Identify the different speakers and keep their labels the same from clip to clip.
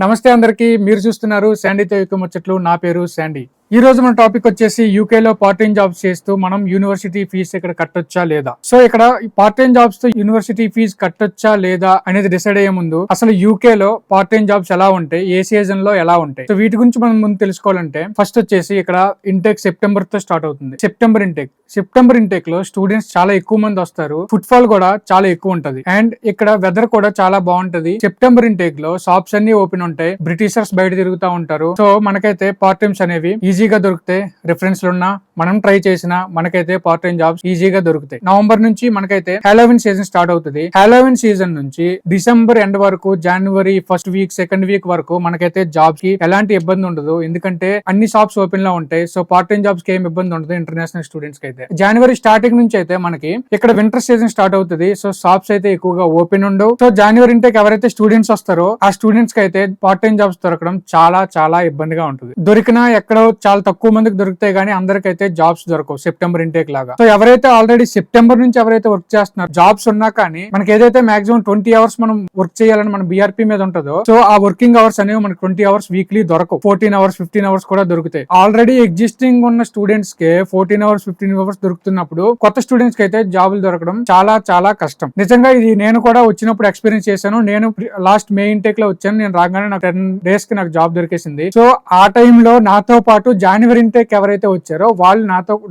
Speaker 1: నమస్తే అందరికి. మీరు చూస్తున్నారు శాండీతో ఎక్కువ ముచ్చట్లు. నా పేరు శాండీ. ఈ రోజు మన టాపిక్ వచ్చేసి యూకే లో పార్ట్ టైం జాబ్స్ చేస్తూ మనం యూనివర్సిటీ ఫీజు ఇక్కడ కట్టొచ్చా లేదా. సో ఇక్కడ పార్ట్ టైం జాబ్స్ తో యూనివర్సిటీ ఫీజు కట్టొచ్చా లేదా అనేది డిసైడ్ అయ్యే ముందు అసలు యూకే లో పార్ట్ టైం జాబ్స్ ఎలా ఉంటాయి, ఏ సీజన్ లో ఎలా ఉంటాయి, సో వీటి గురించి మనం ముందు తెలుసుకోవాలంటే ఫస్ట్ వచ్చేసి ఇక్కడ ఇంటేక్ సెప్టెంబర్ తో స్టార్ట్ అవుతుంది. సెప్టెంబర్ ఇంటేక్ లో స్టూడెంట్స్ చాలా ఎక్కువ మంది వస్తారు. ఫుట్ ఫాల్ కూడా చాలా ఎక్కువ ఉంటది అండ్ ఇక్కడ వెదర్ కూడా చాలా బాగుంటది. సెప్టెంబర్ ఇంటేక్ లో షాప్స్ అన్ని ఓపెన్ ఉంటాయి. బ్రిటిషర్స్ బయట తిరుగుతూ ఉంటారు. సో మనకైతే పార్ట్ టైమ్స్ అనేవి ఈజీగా దొరుకుతాయి. రిఫరెన్స్ లో ఉన్నా మనం ట్రై చేసినా మనకైతే పార్ట్ టైం జాబ్స్ ఈజీగా దొరుకుతాయి. నవంబర్ నుంచి మనకైతే హాలోవిన్ సీజన్ స్టార్ట్ అవుతుంది. హాలోవిన్ సీజన్ నుంచి డిసెంబర్ ఎండ్ వరకు, జనవరి ఫస్ట్ వీక్ సెకండ్ వీక్ వరకు మనకైతే జాబ్స్ కి ఎలాంటి ఇబ్బంది ఉండదు. ఎందుకంటే అన్ని షాప్స్ ఓపెన్ లో ఉంటాయి. సో పార్ట్ టైం జాబ్స్ కి ఏం ఇబ్బంది ఉండదు ఇంటర్నేషనల్ స్టూడెంట్స్ కి అయితే. జనవరి స్టార్టింగ్ నుంచి అయితే మనకి ఇక్కడ వింటర్ సీజన్ స్టార్ట్ అవుతుంది. సో షాప్స్ అయితే ఎక్కువగా ఓపెన్ ఉండవు. సో జనవరి ఇంటేకి ఎవరైతే స్టూడెంట్స్ వస్తారో ఆ స్టూడెంట్స్ కి అయితే పార్ట్ టైం జాబ్స్ దొరకడం చాలా చాలా ఇబ్బందిగా ఉంటుంది. దొరికినా ఎక్కడో చాలా తక్కువ మందికి దొరుకుతాయి కానీ అందరికైతే జాబ్స్ దొరకవు సెప్టెంబర్ ఇంటేక్ లాగా. సో ఎవరైతే ఆల్రెడీ సెప్టెంబర్ నుంచి ఎవరైతే వర్క్ చేస్తున్నారు, జాబ్స్ ఉన్నా కానీ మనకి ఏదైతే మాక్సిమం 20 అవర్స్ మనం వర్క్ చేయాలని మన బీఆర్పీ మీద ఉంటుందో, సో ఆ వర్కింగ్ అవర్స్ అనేవి మనకి 20 అవర్స్ వీక్లీ దొరకవు. 14 అవర్స్ 15 అవర్స్ కూడా దొరుకుతాయి. ఆల్రెడీ ఎగ్జిస్టింగ్ ఉన్న స్టూడెంట్స్ కి 14 అవర్స్ 15 అవర్స్ దొరుకుతున్నప్పుడు కొత్త స్టూడెంట్స్ కి అయితే జాబులు దొరకడం చాలా చాలా కష్టం. నిజంగా ఇది నేను కూడా వచ్చినప్పుడు ఎక్స్పీరియన్స్ చేశాను. నేను లాస్ట్ మే ఇంటేక్ లో వచ్చాను. నేను రాగానే నాకు 10 డేస్ కి నాకు జాబ్ దొరికేసింది. సో ఆ టైంలో నాతో పాటు జనవరి ఇంటేక్ ఎవరైతే వచ్చారో వాళ్ళు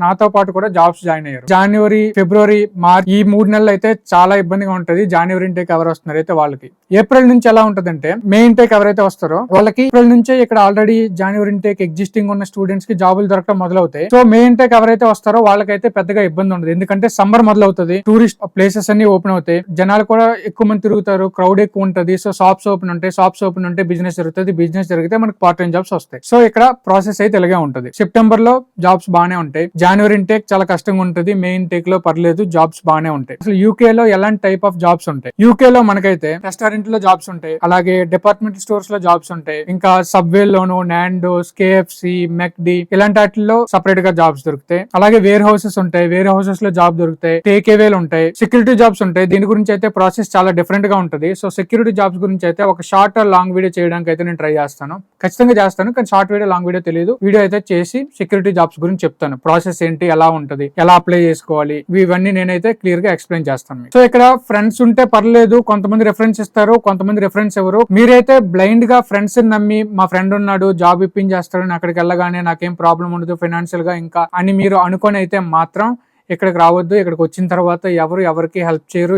Speaker 1: నాతో పాటు కూడా జాబ్స్ జాయిన్ అయ్యారు. జనవరి, ఫిబ్రవరి, మార్చ్ ఈ 3 నెలలు అయితే చాలా ఇబ్బందిగా ఉంటది. జనవరి ఇంటేక్ ఎవరు వస్తున్నారు అయితే వాళ్ళకి. ఏప్రిల్ నుంచి ఎలా ఉంటదంటే మే ఇంటేక్ ఎవరైతే వస్తారో వాళ్ళకి ఏప్రిల్ నుంచే ఇక్కడ ఆల్రెడీ జనవరి ఇంటేక్ ఎగ్జిస్టింగ్ ఉన్న స్టూడెంట్స్ కి జాబులు దొరకడం మొదలవుతాయి. సో మే ఇంటేక్ ఎవరైతే వస్తారో వాళ్ళకైతే పెద్దగా ఇబ్బంది ఉండదు. ఎందుకంటే సమ్మర్ మొదలవుతుంది. టూరిస్ట్ ప్లేసెస్ అన్ని ఓపెన్ అవుతాయి. జనాలు కూడా ఎక్కువ మంది తిరుగుతారు. క్రౌడ్ ఎక్కువ ఉంటది. సో షాప్స్ ఓపెన్ ఉంటాయి. షాప్స్ ఓపెన్ ఉంటే బిజినెస్ జరుగుతుంది. బిజినెస్ జరిగితే మనకి పార్ట్ టైం జాబ్స్ వస్తాయి. సో ఇక్కడ ప్రాసెస్ అయితే ఇలాగే ఉంటుంది. సెప్టెంబర్ లో జాబ్స్ బాగానే ఉంటాయి. జనవరి ఇంటేక్ చాలా కష్టంగా ఉంటుంది. మే ఇంటేక్ లో పర్లేదు, జాబ్స్ బాగానే ఉంటాయి. అసలు యూకే లో ఎలాంటి టైప్ ఆఫ్ జాబ్స్ ఉంటాయి? యూకే లో మనకైతే రెస్టారెంట్ లో జాబ్స్ ఉంటాయి. అలాగే డిపార్ట్మెంటల్ స్టోర్స్ లో జాబ్స్ ఉంటాయి. ఇంకా సబ్వే లోను, నాండోస్, కేఎఫ్సి, మెక్డి ఇలాంటి వాటిల్లో సపరేట్ గా జాబ్స్ దొరుకుతాయి. అలాగే వేర్ హౌసెస్ ఉంటాయి. వేర్ హౌసెస్ లో జాబ్ దొరుకుతాయి. టేక్ అవేలు ఉంటాయి. సెక్యూరిటీ జాబ్స్ ఉంటాయి. దీని గురించి అయితే ప్రాసెస్ చాలా డిఫరెంట్ గా ఉంటుంది. సో సెక్యూరిటీ జాబ్స్ గురించి అయితే ఒక షార్ట్ ఆర్ లాంగ్ వీడియో చేయడానికి అయితే నేను ట్రై చేస్తాను. ఖచ్చితంగా చేస్తాను. కానీ షార్ట్ వీడియో లాంగ్ వీడియో తెలియదు. వీడియో అయితే చేసి సెక్యూరిటీ జాబ్స్ గురించి చెప్తాను. ప్రాసెస్ ఏంటి, ఎలా ఉంటది, ఎలా అప్లై చేసుకోవాలి, ఇవన్నీ నేనైతే క్లియర్ గా ఎక్స్ప్లెయిన్ చేస్తాను. సో ఇక్కడ ఫ్రెండ్స్ ఉంటే పర్లేదు. కొంతమంది రిఫరెన్స్ ఇస్తారు, కొంతమంది రిఫరెన్స్ ఎవరు. మీరైతే బ్లైండ్ గా ఫ్రెండ్స్ నమ్మి మా ఫ్రెండ్ ఉన్నాడు జాబ్ ఇప్పించేస్తాడని అక్కడికి వెళ్ళగానే నాకేం ప్రాబ్లం ఉండదు ఫైనాన్షియల్ గా ఇంకా అని మీరు అనుకొని అయితే మాత్రం ఇక్కడికి రావద్దు. ఇక్కడికి వచ్చిన తర్వాత ఎవరికి హెల్ప్ చేయరు.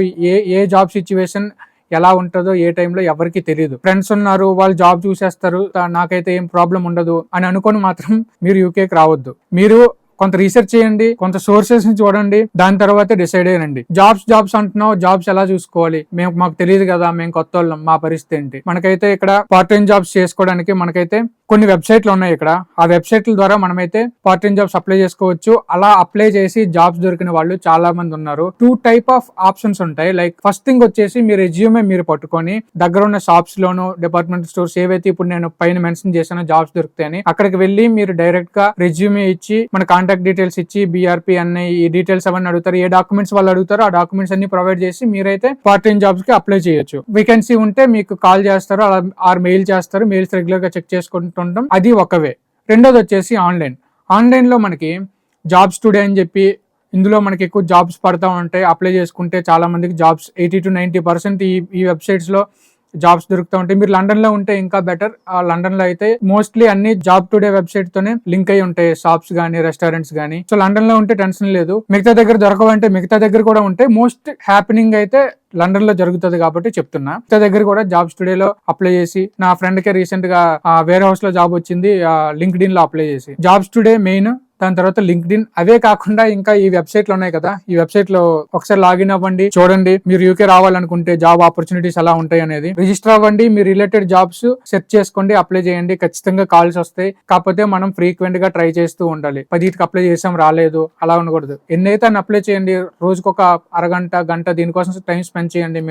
Speaker 1: ఏ జాబ్ సిచ్యువేషన్ ఎలా ఉంటుందో ఏ టైంలో ఎవరికి తెలియదు. ఫ్రెండ్స్ ఉన్నారు, వాళ్ళు జాబ్ చూసేస్తారు, నాకైతే ఏం ప్రాబ్లం ఉండదు అని అనుకొని మాత్రం మీరు యూకేకి రావద్దు. మీరు కొంత రీసెర్చ్ చేయండి, కొంత సోర్సెస్ ని చూడండి, దాని తర్వాత డిసైడ్ అయ్యండి. జాబ్స్ అంటున్నావు, జాబ్స్ ఎలా చూసుకోవాలి, మాకు తెలియదు కదా, మేము కొత్త వాళ్ళం, మా పరిస్థితి ఏంటి. మనకైతే ఇక్కడ పార్ట్ టైం జాబ్స్ చేసుకోవడానికి మనకైతే కొన్ని వెబ్సైట్లు ఉన్నాయి. ఇక్కడ ఆ వెబ్సైట్ల ద్వారా మనమైతే పార్ట్ టైం జాబ్స్ అప్లై చేసుకోవచ్చు. అలా అప్లై చేసి జాబ్స్ దొరికిన వాళ్ళు చాలా మంది ఉన్నారు. 2 టైప్ ఆఫ్ ఆప్షన్స్ ఉంటాయి. లైక్ ఫస్ట్ థింగ్ వచ్చేసి మీ రెజ్యూమే మీరు పట్టుకొని దగ్గర ఉన్న షాప్స్ లోను, డిపార్ట్మెంట్ స్టోర్స్ ఏవైతే ఇప్పుడు నేను పైన మెన్షన్ చేశానో జాబ్స్ దొరుకుతాయని, అక్కడికి వెళ్ళి మీరు డైరెక్ట్ గా రెజ్యూమే ఇచ్చి మన కాంటాక్ట్ డీటెయిల్స్ ఇచ్చి బీఆర్పీ అన్ని ఈ డీటెయిల్స్ అవన్నీ అడుగుతారు. ఏ డాక్యుమెంట్స్ వాళ్ళు అడుగుతారో ఆ డాక్యుమెంట్స్ అన్ని ప్రొవైడ్ చేసి మీరైతే పార్ట్ టైం జాబ్స్ కి అప్లై చేయొచ్చు. వేకెన్సీ ఉంటే మీకు కాల్ చేస్తారు, ఆర్ మెయిల్ చేస్తారు. మెయిల్స్ రెగ్యులర్ గా చెక్ చేసుకుంటుంటాం. అది ఒక వే. రెండోది వచ్చేసి ఆన్లైన్ లో మనకి జాబ్స్ టుడే అని చెప్పి ఇందులో మనకి ఎక్కువ జాబ్స్ పడతా ఉంటాయి. అప్లై చేసుకుంటే చాలా మందికి జాబ్స్ 80 to 90% ఈ వెబ్సైట్స్ లో జాబ్స్ దొరుకుతూ ఉంటాయి. మీరు లండన్ లో ఉంటే ఇంకా బెటర్. ఆ లండన్ లో అయితే మోస్ట్లీ అన్ని జాబ్ టుడే వెబ్సైట్ తోనే లింక్ అయి ఉంటాయి. షాప్స్ గానీ, రెస్టారెంట్స్ గానీ. సో లండన్ లో ఉంటే టెన్షన్ లేదు. మిగతా దగ్గర దొరకవంటే మిగతా దగ్గర కూడా ఉంటాయి. మోస్ట్ హ్యాపెనింగ్ అయితే లండన్ లో జరుగుతుంది కాబట్టి చెప్తున్నా. మిగతా దగ్గర కూడా జాబ్స్ టుడే లో అప్లై చేసి, నా ఫ్రెండ్ కే రీసెంట్ గా వేర్ హౌస్ లో జాబ్ వచ్చింది. లింక్డ్ ఇన్ లో అప్లై చేసి జాబ్స్ టుడే మెయిన్, దాని తర్వాత లింక్డ్ ఇన్. అవే కాకుండా ఇంకా ఈ వెబ్సైట్లు ఉన్నాయి కదా, ఈ వెబ్సైట్ లో ఒకసారి లాగిన్ అవ్వండి, చూడండి. మీరు యూకే రావాలనుకుంటే జాబ్ ఆపర్చునిటీస్ ఎలా ఉంటాయి అనేది రిజిస్టర్ అవ్వండి. మీ రిలేటెడ్ జాబ్స్ సెర్చ్ చేసుకోండి, అప్లై చేయండి. ఖచ్చితంగా కాల్స్ వస్తాయి. కాకపోతే మనం ఫ్రీక్వెంట్ గా ట్రై చేస్తూ ఉండాలి. 10కి అప్లై చేసాం రాలేదు అలా ఉండకూడదు. ఎన్నైతే అని అప్లై చేయండి. రోజుకు ఒక అరగంట గంట దీనికోసం టైం స్పెండ్ చేయండి.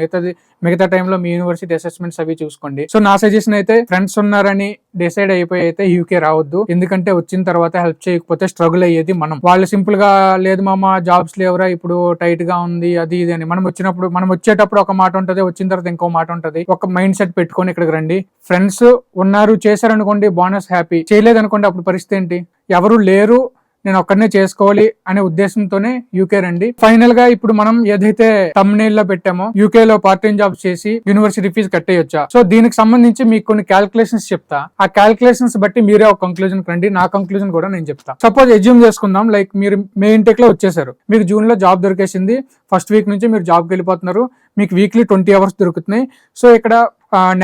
Speaker 1: మిగతా టైంలో మీ యూనివర్సిటీ అసెస్మెంట్స్ అవి చూసుకోండి. సో నా సజెషన్ అయితే ఫ్రెండ్స్ ఉన్నారని డిసైడ్ అయిపోయి అయితే యూకే రావద్దు. ఎందుకంటే వచ్చిన తర్వాత హెల్ప్ చేయకపోతే స్ట్రగుల్ అయ్యేది మనం. వాళ్ళు సింపుల్ గా లేదు మామ జాబ్స్ లేవరా ఇప్పుడు టైట్ గా ఉంది అది ఇది అని. మనం వచ్చేటప్పుడు ఒక మాట ఉంటది, వచ్చిన తర్వాత ఇంకో మాట ఉంటది. ఒక మైండ్ సెట్ పెట్టుకొని ఇక్కడికి రండి. ఫ్రెండ్స్ ఉన్నారు చేశారనుకోండి బోనస్ హ్యాపీ, చేయలేదు అనుకోండి అప్పుడు పరిస్థితి ఏంటి? ఎవరు లేరు నేను ఒక్కడనే చేసుకోవాలి అనే ఉద్దేశంతోనే యూకే రండి. ఫైనల్ గా ఇప్పుడు మనం ఏదైతే thumbnail లో పెట్టామో యూకే లో పార్ట్ టైం జాబ్స్ చేసి యూనివర్సిటీ ఫీజు కట్టేయొచ్చా, సో దీనికి సంబంధించి మీకు కొన్ని క్యాల్కులేషన్స్ చెప్తా. ఆ క్యాల్కులేషన్స్ బట్టి మీరే ఒక కంక్లూజన్ రండి. నా కంక్లూజన్ కూడా నేను చెప్తా. సపోజ్ ఎజ్యూమ్ చేసుకుందాం, లైక్ మీరు మే ఇంటెక్ లో వచ్చేసారు, మీకు జూన్ లో జాబ్ దొరికేసింది, ఫస్ట్ వీక్ నుంచి మీరు జాబ్కి వెళ్ళిపోతున్నారు, మీకు వీక్లీ 20 hours దొరుకుతున్నాయి. సో ఇక్కడ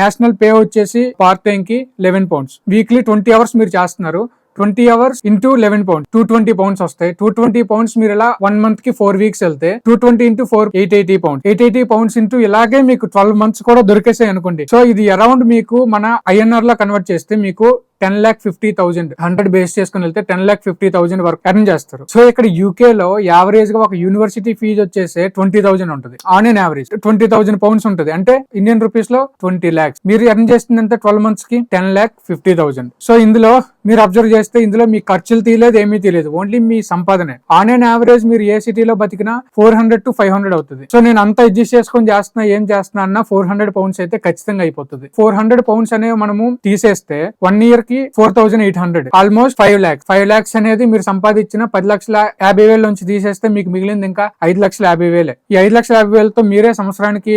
Speaker 1: నేషనల్ పే వచ్చేసి పార్ట్ టైం కి £11, వీక్లీ 20 hours మీరు చేస్తున్నారు. 20 hours ఇంటూ £11, £220 వస్తాయి. £220 మీరు ఇలా 1 month కి 4 weeks వెళ్తే 220 ఇంటూ 4 £880, £880 ఇంటూ ఇలాగే మీకు 12 months కూడా దొరికేసాయి అనుకోండి. సో ఇది అరౌండ్ మీకు మన INR లో కన్వర్ట్ చేస్తే మీకు 10,50,000 100 బేస్ చేసుకుని వెళ్తే 10,50,000 వరకు ఎర్న్ చేస్తారు. సో ఇక్కడ యూకే లో యావరేజ్ గా ఒక యూనివర్సిటీ ఫీజు వచ్చేసి 20,000 ఉంటుంది. ఆన్ ఎన్ యావరేజ్ £20,000 ఉంటుంది. అంటే ఇండియన్ రూపీస్ లో 20 lakhs. మీరు ఎర్న్ చేస్తుందంటే 12 months కి 10,50,000. సో ఇందులో మీరు అబ్జర్వ్ చేస్తే ఇందులో మీ ఖర్చులు తీయలేదు, ఏమీ తీయలేదు, ఓన్లీ మీ సంపాదనే. ఆన్ ఎన్ యావరేజ్ మీరు ఏ సిటీలో బతికినా 400 to 500 అవుతుంది. సో నేను అంతా అడ్జస్ట్ చేసుకొని చేస్తున్నా, ఏం చేస్తున్నా అన్న £400 అయితే ఖచ్చితంగా అయిపోతుంది. £400 అనేవి మనము తీసేస్తే 1 year కి 4,800, ఆల్మోస్ట్ 5 lakhs అనేది మీరు సంపాదించిన 10,50,000 నుంచి తీసేస్తే మీకు మిగిలింది ఇంకా 5,50,000. ఈ 5,50,000తో మీరే సంవత్సరానికి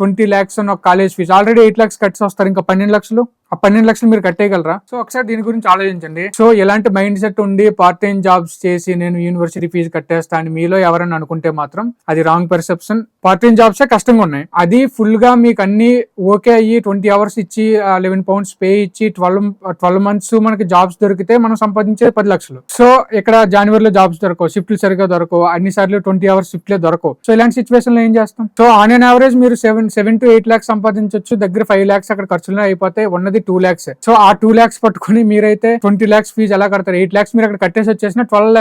Speaker 1: 20 lakhs ఒక కాలేజ్ ఫీజు, ఆల్రెడీ 8 lakhs కట్స్ వస్తారు, ఇంకా 12 లక్షలు. ఆ 12 లక్షలు మీరు కట్టేయగలరా? సో ఒకసారి దీని గురించి ఆలోచించండి. సో ఎలాంటి మైండ్ సెట్ ఉండి పార్ట్ టైం జాబ్స్ చేసి నేను యూనివర్సిటీ ఫీజు కట్టేస్తా అని మీలో ఎవరైనా అనుకుంటే మాత్రం అది రాంగ్ పర్సెప్షన్. పార్ట్ టైం జాబ్సే కష్టంగా ఉన్నాయి. అది ఫుల్ గా మీకు అన్ని ఓకే అయ్యి 20 hours ఇచ్చి £11 పే ఇచ్చి 12 months మనకి జాబ్స్ దొరికితే మనం సంపాదించే 10 లక్షలు. సో ఇక్కడ జనవరిలో జాబ్స్ దొరకవు, షిఫ్ట్లు సరిగ్గా దొరకవు, అన్ని సార్లు 20 hours షిఫ్ట్లే దొరకవు. సో ఇలాంటి సిచ్యువేషన్ లో ఏం చేస్తాం? సో ఆన్ ఎన్ యావరేజ్ మీరు 7 to 8 lakhs సంపాదించవచ్చు, దగ్గర 5 lakhs అక్కడ ఖర్చులు అయిపోతాయి, ఉన్నది 2 lakhs. సో ఆ 2 lakhs పట్టుకుని మీరైతే 20 lakhs ఫీజు ఎలా కడతారు? 8 lakhs మీరు అక్కడ కట్టేసి వచ్చేసిన 12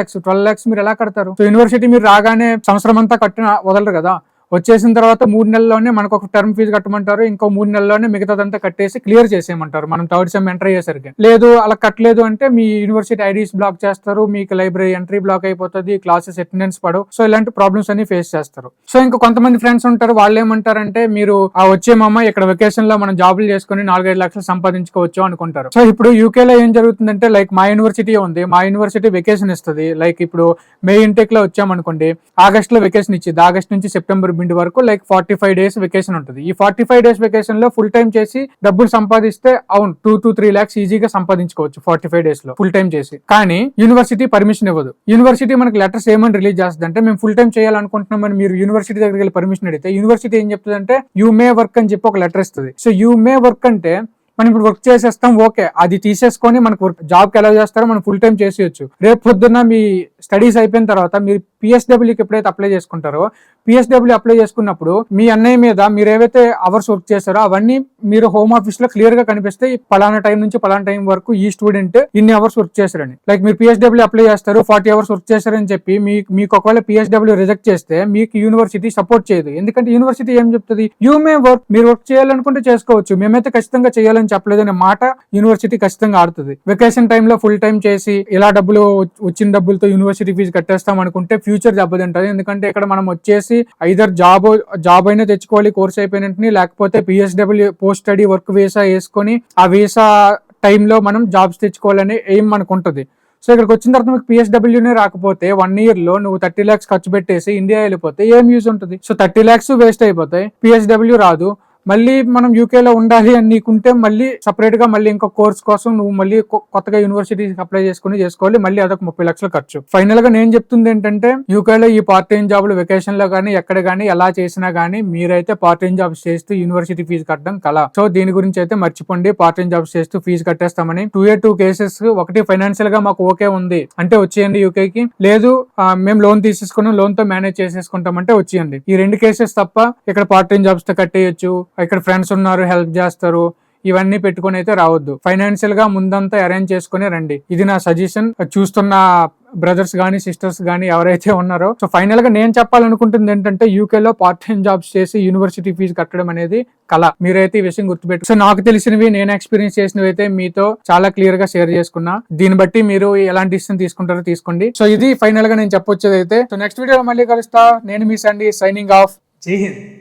Speaker 1: lakhs మీరు ఎలా కడతారు? సో యూనివర్సిటీ మీరు రాగానే సంవత్సరం అంతా కట్టిన వదలరు కదా. వచ్చేసిన తర్వాత 3 నెలల్లోనే మనకు ఒక టర్మ్ ఫీజు కట్టమంటారు, ఇంకో 3 నెలల్లోనే మిగతాదంతా కట్టేసి క్లియర్ చేసేయమంటారు మనం థర్డ్ సెమ్ ఎంటర్ అయ్యేసరికి. లేదు అలా కట్టలేదు అంటే మీ యూనివర్సిటీ ఐడీస్ బ్లాక్ చేస్తారు, మీకు లైబ్రరీ ఎంట్రీ బ్లాక్ అయిపోతుంది, క్లాసెస్ అటెండెన్స్ పడవు. సో ఇలాంటి ప్రాబ్లమ్స్ అన్ని ఫేస్ చేస్తారు. సో ఇంకా కొంతమంది ఫ్రెండ్స్ ఉంటారు, వాళ్ళు ఏమంటారంటే మీరు ఆ వచ్చేమమ్మ ఇక్కడ వెకేషన్ లో మనం జాబులు చేసుకుని 4-5 లక్షలు సంపాదించుకోవచ్చు అనుకుంటారు. సో ఇప్పుడు యూకే లో ఏం జరుగుతుందంటే లైక్ మా యూనివర్సిటీ ఉంది, మా యూనివర్సిటీ వెకేషన్ ఇస్తుంది. లైక్ ఇప్పుడు మే ఇంటెక్ లో వచ్చామనుకోండి, ఆగస్ట్ లో వెకేషన్ ఇచ్చింది, ఆగస్ట్ నుంచి సెప్టెంబర్ వరకు లైక్ 45 days వెకేషన్ ఉంటుంది. ఈ 45 days వెకేషన్ లో ఫుల్ టైం చేసి డబ్బులు సంపాదిస్తే అవును 2 to 3 lakhs ఈజీగా సంపాదించుకోవచ్చు 45 days లో ఫుల్ టైం చేసి. కానీ యూనివర్సిటీ పర్మిషన్ ఇవ్వదు. యూనివర్సిటీ మనకి లెటర్స్ ఏమని రిలీజ్ చేస్తుంది అంటే మేము ఫుల్ టైం చేయాలనుకుంటున్నామని మీరు యూనివర్సిటీ దగ్గరికి వెళ్ళి పర్మిషన్ అడిగితే యూనివర్సిటీ ఏం చెప్తుంది అంటే యూ మే వర్క్ అని చెప్పి ఒక లెటర్ ఇస్తుంది. సో యూ మే వర్క్ అంటే మనం ఇప్పుడు వర్క్ చేసేస్తాం, ఓకే, అది తీసేసుకొని మనకు జాబ్కి ఎలా చేస్తారో మనం ఫుల్ టైం చేసేయచ్చు. రేపు పొద్దున్న మీ స్టడీస్ అయిపోయిన తర్వాత మీరు PSWకి ఎప్పుడైతే అప్లై చేసుకుంటారో, PSW అప్లై చేసుకున్నప్పుడు మీ అన్నయ్య మీద మీరు ఏవైతే అవర్స్ వర్క్ చేస్తారో అవన్నీ మీరు హోమ్ ఆఫీస్ లో క్లియర్ గా కనిపిస్తాయి. పలానా టైం నుంచి పలానా టైం వరకు ఈ స్టూడెంట్ ఇన్ని అవర్స్ వర్క్ చేశారని. లైక్ మీరు PSW అప్లై చేస్తారు, 40 hours వర్క్ చేశారని చెప్పి మీకు ఒకవేళ PSW రిజెక్ట్ చేస్తే మీకు యూనివర్సిటీ సపోర్ట్ చేయదు. ఎందుకంటే యూనివర్సిటీ ఏం చెప్తుంది, యూ మే వర్క్, మీరు వర్క్ చేయాలనుకుంటే చేసుకోవచ్చు, మేమైతే ఖచ్చితంగా చేయాలని చెప్పలేదు అనే మాట యూనివర్సిటీ ఖచ్చితంగా ఆడుతుంది. వెకేషన్ టైంలో ఫుల్ టైం చేసి ఇలా డబ్బులు వచ్చిన డబ్బులతో యూనివర్సిటీ ఫీజు కట్టేస్తాం అనుకుంటే ఫ్యూచర్ దెబ్బతింటది. ఎందుకంటే ఇక్కడ మనం వచ్చేసి ఐదర్ జాబ్ అయినా తెచ్చుకోవాలి కోర్స్ అయిపోయినట్టుని, లేకపోతే PSW post study work visa వేసుకొని ఆ వీసా టైంలో మనం జాబ్స్ తెచ్చుకోవాలని ఎయిమ్ మనకు ఉంటుంది. సో ఇక్కడికి వచ్చిన తర్వాత మీకు PSWనే రాకపోతే 1 year లో నువ్వు 30 lakhs ఖర్చు పెట్టేసి ఇండియా వెళ్ళిపోతే ఏం యూజ్ ఉంటుంది? సో 30 lakhs వేస్ట్ అయిపోతాయి, PSW రాదు. మళ్ళీ మనం యూకేలో ఉండాలి అని నీకుంటే మళ్ళీ సపరేట్ గా మళ్ళీ ఇంకో కోర్స్ కోసం నువ్వు మళ్ళీ కొత్తగా యూనివర్సిటీకి అప్లై చేసుకోవాలి, మళ్ళీ అదొక 30 లక్షలు ఖర్చు. ఫైనల్ గా నేను చెప్తుంది ఏంటంటే యూకేలో ఈ పార్ట్ టైం జాబ్లు వెకేషన్ లో కానీ ఎక్కడ కానీ ఎలా చేసినా గానీ మీరైతే పార్ట్ టైం జాబ్స్ చేస్తూ యూనివర్సిటీ ఫీజు కట్టడం కల. సో దీని గురించి అయితే మర్చిపోండి, పార్ట్ టైం జాబ్స్ చేస్తూ ఫీజు కట్టేస్తామని. 2 cases, ఒకటి ఫైనాన్షియల్ గా మాకు ఓకే ఉంది అంటే వచ్చేయండి యూకేకి, లేదు మేము లోన్ తీసేసుకున్నాం లోన్ తో మేనేజ్ చేసేసుకుంటామంటే వచ్చేయండి. ఈ 2 cases తప్ప ఇక్కడ పార్ట్ టైం జాబ్స్ తో కట్టేయచ్చు, ఇక్కడ ఫ్రెండ్స్ ఉన్నారు హెల్ప్ చేస్తారు, ఇవన్నీ పెట్టుకుని అయితే రావద్దు. ఫైనాన్షియల్ గా ముందంతా అరేంజ్ చేసుకుని రండి. ఇది నా సజెషన్. చూస్తున్న బ్రదర్స్ గానీ సిస్టర్స్ గానీ ఎవరైతే ఉన్నారో, సో ఫైనల్ గా నేను చెప్పాలనుకుంటుంది ఏంటంటే యూకే లో పార్ట్ టైం జాబ్స్ చేసి యూనివర్సిటీ ఫీజు కట్టడం అనేది కళ. మీరైతే ఈ విషయం గుర్తుపెట్టు. సో నాకు తెలిసినవి, నేను ఎక్స్పీరియన్స్ చేసినవి అయితే మీతో చాలా క్లియర్ గా షేర్ చేసుకున్నా. దీన్ని బట్టి మీరు ఎలాంటి డిసిషన్ తీసుకుంటారో తీసుకోండి. సో ఇది ఫైనల్ గా నేను చెప్పొచ్చేది అయితే. సో నెక్స్ట్ వీడియోలో మళ్ళీ కలుస్తా. నేను మీ సండి, సైనింగ్ ఆఫ్. జై హింద్.